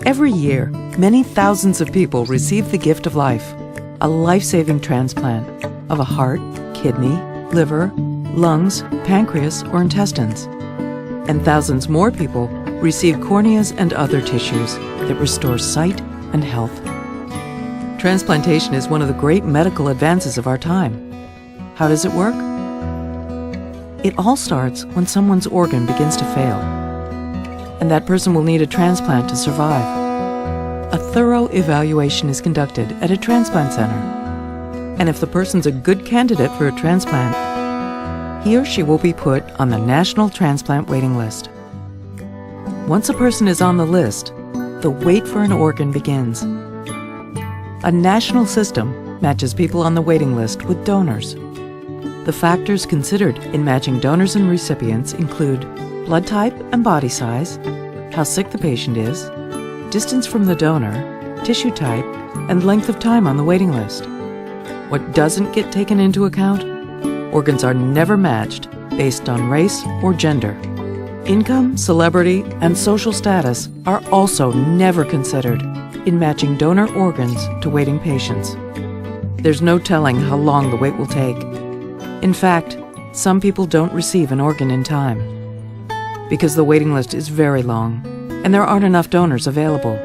Every year, many thousands of people receive the gift of life, a life-saving transplant of a heart, kidney, liver, lungs, pancreas, or intestines. And thousands more people receive corneas and other tissues that restore sight and health. Transplantation is one of the great medical advances of our time. How does it work? It all starts when someone's organ begins to fail, and that person will need a transplant to survive. A thorough evaluation is conducted at a transplant center, and if the person's a good candidate for a transplant, he or she will be put on the National Transplant Waiting List. Once a person is on the list, the wait for an organ begins. A national system matches people on the waiting list with donors. The factors considered in matching donors and recipients include blood type and body size, how sick the patient is, distance from the donor, tissue type, and length of time on the waiting list. What doesn't get taken into account? Organs are never matched based on race or gender. Income, celebrity, and social status are also never considered in matching donor organs to waiting patients. There's no telling how long the wait will take. In fact, some people don't receive an organ in time because the waiting list is very long and there aren't enough donors available.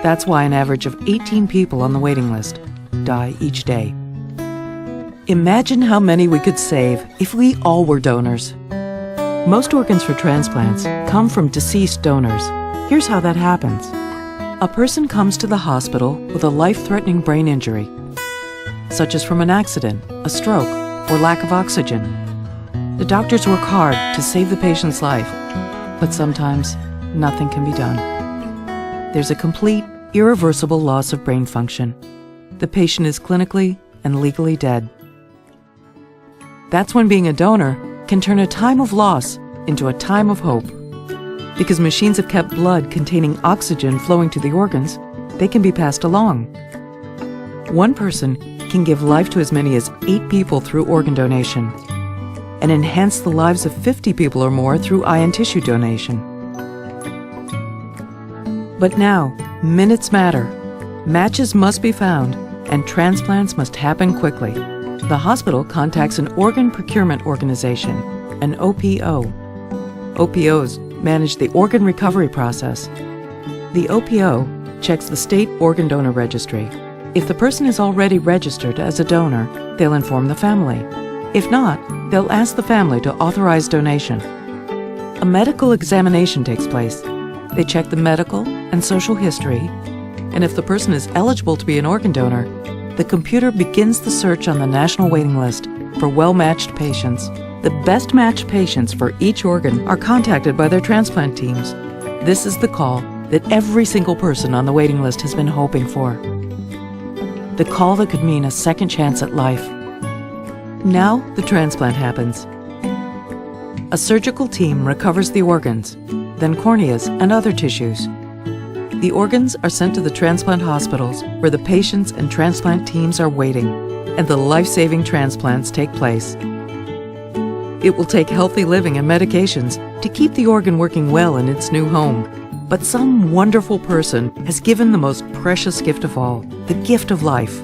That's why an average of 18 people on the waiting list die each day. Imagine how many we could save if we all were donors. Most organs for transplants come from deceased donors. Here's how that happens. A person comes to the hospital with a life-threatening brain injury, such as from an accident, a stroke, or lack of oxygen. The doctors work hard to save the patient's life, but sometimes nothing can be done. There's a complete, irreversible loss of brain function. The patient is clinically and legally dead. That's when being a donor can turn a time of loss into a time of hope. Because machines have kept blood containing oxygen flowing to the organs, they can be passed along. One person can give life to as many as 8 people through organ donation and enhance the lives of 50 people or more through eye and tissue donation. But now, minutes matter. Matches must be found, and transplants must happen quickly. The hospital contacts an organ procurement organization, an OPO. OPOs manage the organ recovery process. The OPO checks the state organ donor registry. If the person is already registered as a donor, they'll inform the family. If not, they'll ask the family to authorize donation. A medical examination takes place. They check the medical and social history, and if the person is eligible to be an organ donor, the computer begins the search on the national waiting list for well-matched patients. The best matched patients for each organ are contacted by their transplant teams. This is the call that every single person on the waiting list has been hoping for. The call that could mean a second chance at life. Now the transplant happens. A surgical team recovers the organs, then corneas and other tissues. The organs are sent to the transplant hospitals where the patients and transplant teams are waiting, and the life-saving transplants take place. It will take healthy living and medications to keep the organ working well in its new home. But some wonderful person has given the most precious gift of all, the gift of life.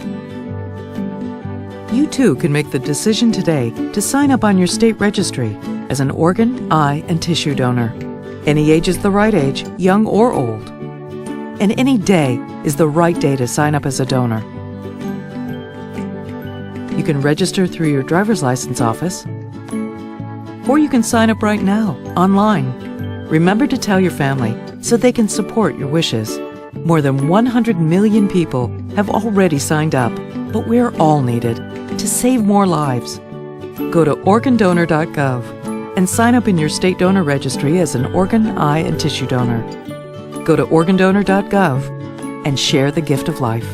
You too can make the decision today to sign up on your state registry as an organ, eye, and tissue donor. Any age is the right age, young or old. And any day is the right day to sign up as a donor. You can register through your driver's license office, or you can sign up right now, online. Remember to tell your family so they can support your wishes. More than 100 million people have already signed up, but we're all needed to save more lives. Go to organdonor.gov and sign up in your state donor registry as an organ, eye, and tissue donor. Go to organdonor.gov and share the gift of life.